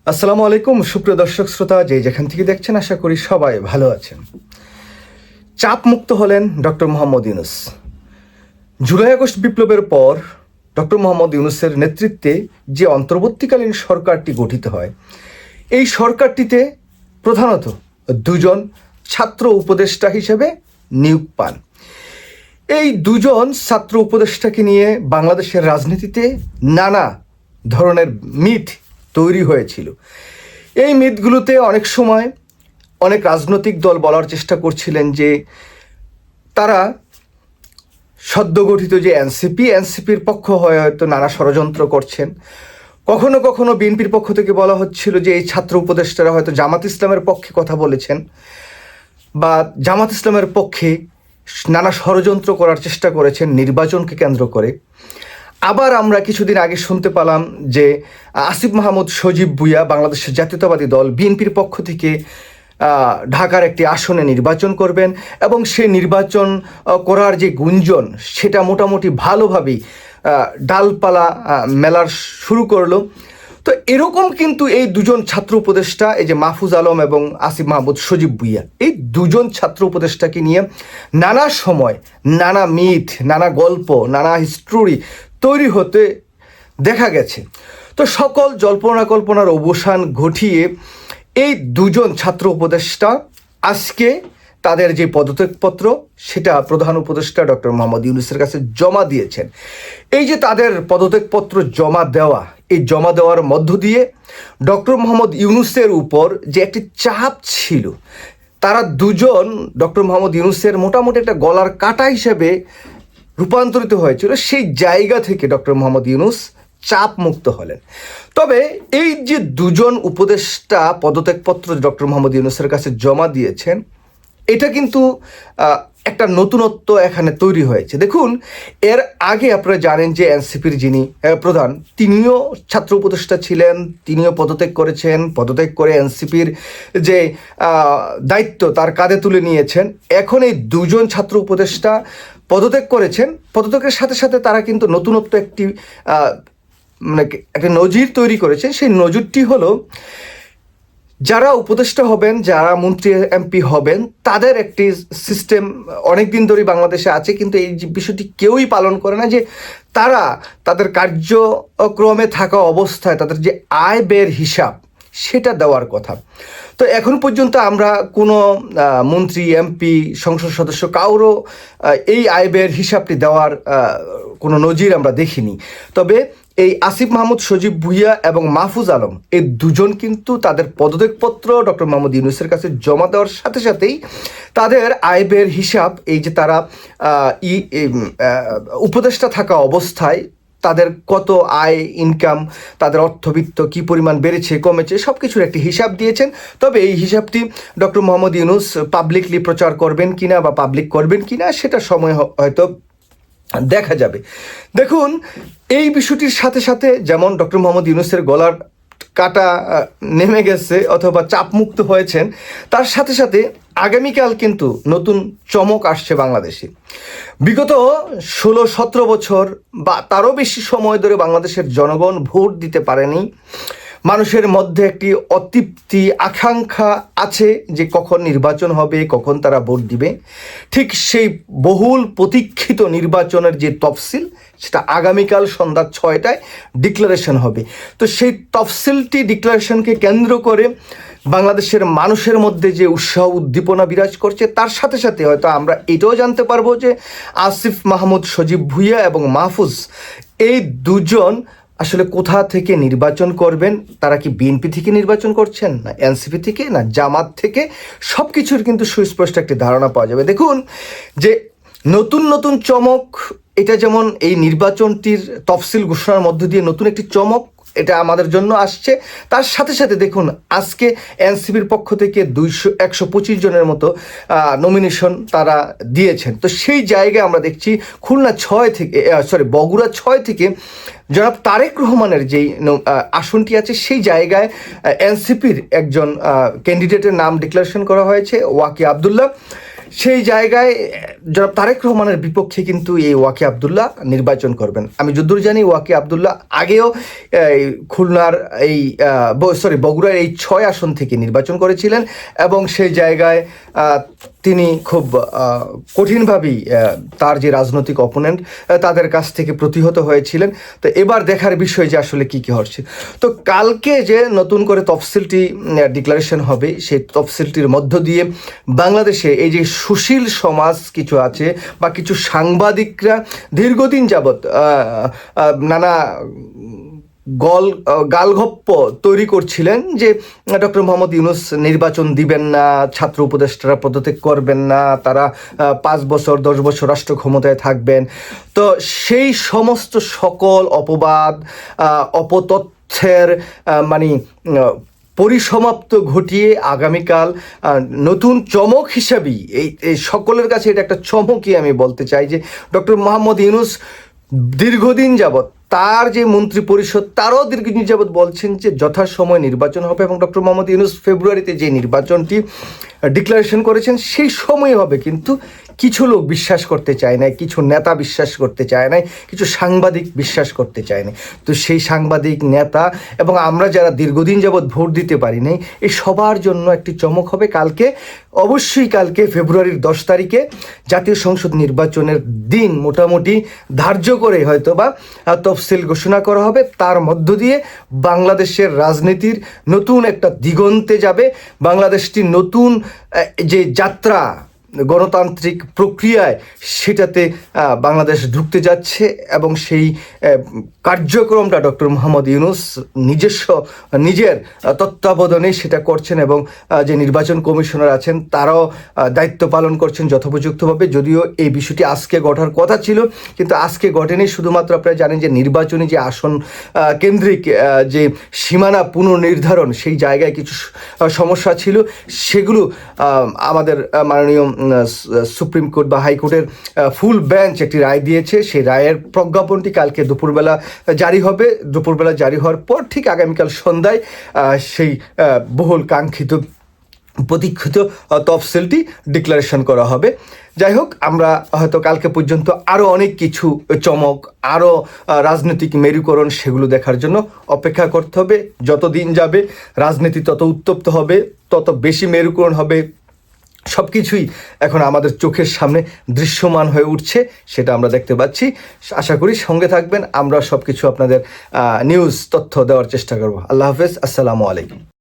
আসসালামু আলাইকুম সুপ্রিয় দর্শক শ্রোতা, যে যেখান থেকে দেখছেন আশা করি সবাই ভালো আছেন। চাপ মুক্ত হলেন doctor Mohammad Yunus. July August বিপ্লবের পর ডক্টর মোহাম্মদ ইউনূসের নেতৃত্বে যে অন্তর্বর্তীকালীন সরকারটি গঠিত হয়, এই সরকারটিতে প্রধানত দুজন ছাত্র উপদেষ্টা হিসেবে নিয়োগ পান। এই দুজন ছাত্র উপদেষ্টাকে নিয়ে বাংলাদেশের রাজনীতিতে নানা ধরনের মিথ তৈরি হয়েছিল। এই মিথগুলোতে অনেক সময় অনেক রাজনৈতিক দল বলার চেষ্টা করছিলেন যে তারা সদ্যগঠিত যে এনসিপির পক্ষ হয়ে হয়তো নানা ষড়যন্ত্র করছেন। কখনো কখনো বিএনপির পক্ষ থেকে বলা হচ্ছিল যে এই ছাত্র উপদেষ্টারা হয়তো জামাত ইসলামের পক্ষে কথা বলেছেন বা জামাত ইসলামের পক্ষে নানা ষড়যন্ত্র করার চেষ্টা করেছেন নির্বাচনকে কেন্দ্র করে। আবার আমরা কিছুদিন আগে শুনতে পেলাম যে আসিফ মাহমুদ সজীব ভুঁইয়া বাংলাদেশের জাতীয়তাবাদী দল বিএনপির পক্ষ থেকে ঢাকার একটি আসনে নির্বাচন করবেন এবং সেই নির্বাচন করার যে গুঞ্জন, সেটা মোটামুটি ভালোভাবেই ডালপালা মেলার শুরু করলো। তো এরকম কিন্তু এই দুজন ছাত্র উপদেষ্টা, এই যে মাহফুজ আলম এবং আসিফ মাহমুদ সজীব ভুঁইয়া, এই দুজন ছাত্র উপদেষ্টাকে নিয়ে নানা সময় নানা মিথ, নানা গল্প, নানা হিস্টোরি তৈরি হতে দেখা গেছে। তো সকল জল্পনা কল্পনার অবসান ঘটিয়ে এই দুজন ছাত্র উপদেষ্টা আজকে তাদের যে পদত্যাগপত্র, সেটা প্রধান উপদেষ্টা ডক্টর মোহাম্মদ ইউনূসের কাছে জমা দিয়েছেন। এই যে তাদের পদত্যাগপত্র জমা দেওয়া, এই জমা দেওয়ার মধ্য দিয়ে ডক্টর মোহাম্মদ ইউনূসের উপর যে একটি চাপ ছিল, তারা দুজন ডক্টর মোহাম্মদ ইউনূসের মোটামুটি একটা গলার কাটা হিসেবে রূপান্তরিত হয়েছিল। সেই জায়গা থেকে ডক্টর মোহাম্মদ ইউনূস চাপ মুক্ত হলেন। তবে এই যে দুজন উপদেষ্টা পদত্যাগপত্র ডক্টর মোহাম্মদ ইউনূসের কাছে জমা দিয়েছেন, এটা কিন্তু একটা নতুনত্ব এখানে তৈরি হয়েছে। দেখুন, এর আগে আপনারা জানেন যে এনসিপির যিনি প্রধান, তিনিও ছাত্র উপদেষ্টা ছিলেন, তিনিও পদত্যাগ করেছেন। পদত্যাগ করে এনসিপির যে দায়িত্ব তার কাঁধে তুলে নিয়েছেন। এখন এই দুজন ছাত্র উপদেষ্টা পদত্যাগ করেছেন। পদত্যাগের সাথে সাথে তারা কিন্তু নতুনত্ব একটি একটা নজির তৈরি করেছে। সেই নজিরটি হলো, যারা উপদেষ্টা হবেন, যারা মন্ত্রী এমপি হবেন, তাদের একটি সিস্টেম অনেক দিন ধরেই বাংলাদেশে আছে, কিন্তু এই বিষয়টি কেউই পালন করে না, যে তারা তাদের কার্যক্রমে থাকা অবস্থায় তাদের যে আয় ব্যয়ের হিসাব, সেটা দেওয়ার কথা। তো এখন পর্যন্ত আমরা কোনো মন্ত্রী, এমপি, সংসদ সদস্য কারো এই আয় ব্যয়ের হিসাবটি দেওয়ার কোনো নজির আমরা দেখিনি। তবে এই আসিফ মাহমুদ সজীব ভুঁইয়া এবং মাহফুজ আলম, এই দুজন কিন্তু তাদের পদত্যাগপত্র ডক্টর মোহাম্মদ ইউনূসের কাছে জমা দেওয়ার সাথে সাথেই তাদের আয় ব্যয়ের হিসাব, এই যে তারা উপদেষ্টা থাকা অবস্থায় তাদের কত আয় ইনকাম, তাদের অর্থবিত্ত কী পরিমাণ বেড়েছে কমেছে, সব কিছুর একটি হিসাব দিয়েছেন। তবে এই হিসাবটি ডক্টর মোহাম্মদ ইউনূস পাবলিকলি প্রচার করবেন কিনা বা পাবলিক করবেন কিনা, সেটা সময় হয়তো দেখা যাবে। দেখুন, এই বিষয়টির সাথে সাথে যেমন ডক্টর মোহাম্মদ ইউনূসের গলার কাটা নেমে গেছে অথবা চাপমুক্ত হয়েছেন, তার সাথে সাথে আগামীকাল কিন্তু নতুন চমক আসছে বাংলাদেশে। বিগত 16-17 বছর বা তারও বেশি সময় ধরে বাংলাদেশের জনগণ ভোট দিতে পারেনি। মানুষের মধ্যে একটি অতৃপ্তি, আকাঙ্ক্ষা আছে যে কখন নির্বাচন হবে, কখন তারা ভোট দিবে। ঠিক সেই বহুল প্রতীক্ষিত নির্বাচনের যে তফসিল, সেটা আগামীকাল সন্ধ্যা 6টায় ডিক্লারেশন হবে। তো সেই তফসিলটি, ডিক্লারেশনকে কেন্দ্র করে বাংলাদেশের মানুষের মধ্যে যে উৎসাহ উদ্দীপনা বিরাজ করছে, তার সাথে সাথে হয়তো আমরা এটাও জানতে পারবো যে আসিফ মাহমুদ সজীব ভুঁইয়া এবং মাহফুজ, এই দুজন আসলে কোথা থেকে নির্বাচন করবেন। তারা কি বিএনপি থেকে নির্বাচন করছেন, না এনসিপি থেকে, না জামাত থেকে, সব কিছুর কিন্তু সুস্পষ্ট একটি ধারণা পাওয়া যাবে। দেখুন যে নতুন নতুন চমক, এটা যেমন এই নির্বাচনটির তফসিল ঘোষণার মধ্য দিয়ে নতুন একটি চমক এটা আমাদের জন্য আসছে। তার সাথে সাথে দেখুন, আজকে এনসিপির পক্ষ থেকে 125 জনের মতো নমিনেশন তারা দিয়েছেন। তো সেই জায়গায় আমরা দেখছি বগুড়া 6 থেকে জনাব তারেক রহমানের যেই আসনটি আছে, সেই জায়গায় এনসিপির একজন ক্যান্ডিডেটের নাম ডিক্লারেশন করা হয়েছে, ওয়াকি আবদুল্লাহ। সেই জায়গায় জনাব তারেক রহমানের বিপক্ষে কিন্তু এই ওয়াকি আবদুল্লাহ নির্বাচন করবেন। আমি যদ্দূর জানি ওয়াকি আবদুল্লাহ আগেও খুলনার এই বগুড়ার এই 6 আসন থেকে নির্বাচন করেছিলেন এবং সেই জায়গায় তিনি খুব কঠিনভাবেই তার যে রাজনৈতিক অপোনেন্ট তাদের কাছ থেকে প্রতিহত হয়েছিলেন। তো এবার দেখার বিষয় যে আসলে কী কী হচ্ছে। তো কালকে যে নতুন করে তফসিলটি ডিক্লারেশন হবে, সেই তফসিলটির মধ্য দিয়ে বাংলাদেশে এই যে সুশীল সমাজ কিছু আছে বা কিছু সাংবাদিকরা দীর্ঘদিন যাবৎ নানা গালগপ্প তৈরি করছিলেন যে ডক্টর মোহাম্মদ ইউনূস নির্বাচন দিবেন না, ছাত্র উপদেষ্টারা পদত্যাগ করবেন না, তারা 5 বছর 10 বছর রাষ্ট্র ক্ষমতায় থাকবেন। তো সেই সমস্ত সকল অপবাদ অপতথ্যের মানে পরিসমাপ্ত ঘটিয়ে আগামীকাল নতুন চমক হিসাবেই এই সকলের কাছে এটা একটা চমকই আমি বলতে চাই যে ডক্টর মোহাম্মদ ইউনূস দীর্ঘদিন যাবৎ তার যে মন্ত্রী পরিষদ তারও দীর্ঘদিন যাবৎ বলছেন যে যথাসময় নির্বাচন হবে এবং ডক্টর মোহাম্মদ ইউনূস ফেব্রুয়ারিতে যে নির্বাচনটি ডিক্লারেশন করেছেন সেই সময় হবে। কিন্তু কিছু লোক বিশ্বাস করতে চায় না, কিছু নেতা বিশ্বাস করতে চায় না, কিছু সাংবাদিক বিশ্বাস করতে চায় না। তো সেই সাংবাদিক, নেতা এবং আমরা যারা দীর্ঘদিন যাবৎ ভোট দিতে পারি নাই, এই সবার জন্য একটি চমক হবে কালকে। অবশ্যই কালকে ফেব্রুয়ারির 10 তারিখে জাতীয় সংসদ নির্বাচনের দিন মোটামুটি ধার্য করে হয়তো বা তফসিল ঘোষণা করা হবে। তার মধ্য দিয়ে বাংলাদেশের রাজনীতির নতুন একটা দিগন্তে যাবে। বাংলাদেশটি নতুন যে যাত্রা গণতান্ত্রিক প্রক্রিয়ায় সেটাতে বাংলাদেশ ঢুকতে যাচ্ছে এবং সেই কার্যক্রমটা ডক্টর মোহাম্মদ ইউনূস নিজের তত্ত্বাবধানে সেটা করছেন এবং যে নির্বাচন কমিশনার আছেন তারাও দায়িত্ব পালন করছেন যথোপযুক্তভাবে। যদিও এই বিষয়টি আজকে ঘটার কথা ছিল কিন্তু আজকে ঘটেনি। শুধুমাত্র আপনারা জানেন যে নির্বাচনী যে আসন কেন্দ্রিক যে সীমানা পুনর্নির্ধারণ সেই জায়গায় কিছু সমস্যা ছিল, সেগুলো আমাদের মাননীয় সুপ্রিম কোর্ট বা হাইকোর্টের ফুল বেঞ্চ একটি রায় দিয়েছে। সেই রায়ের প্রজ্ঞাপনটি কালকে দুপুরবেলা জারি হবে। দুপুরবেলা জারি হওয়ার পর ঠিক আগামীকাল সন্ধ্যায় সেই বহুল কাঙ্ক্ষিত প্রতীক্ষিত তফসিলটি ডিক্লারেশন করা হবে। যাই হোক, আমরা হয়তো কালকে পর্যন্ত আরও অনেক কিছু চমক, আরও রাজনৈতিক মেরুকরণ সেগুলো দেখার জন্য অপেক্ষা করতে হবে। যত দিন যাবে রাজনীতি তত উত্তপ্ত হবে, তত বেশি মেরুকরণ হবে। সব কিছুই এখন আমাদের চোখের সামনে দৃশ্যমান হয়ে উঠছে, সেটা আমরা দেখতে পাচ্ছি। আশা করি সঙ্গে থাকবেন, আমরা সব কিছু আপনাদের নিউজ তথ্য দেওয়ার চেষ্টা করব। আল্লাহ হাফেজ, আসসালামু আলাইকুম।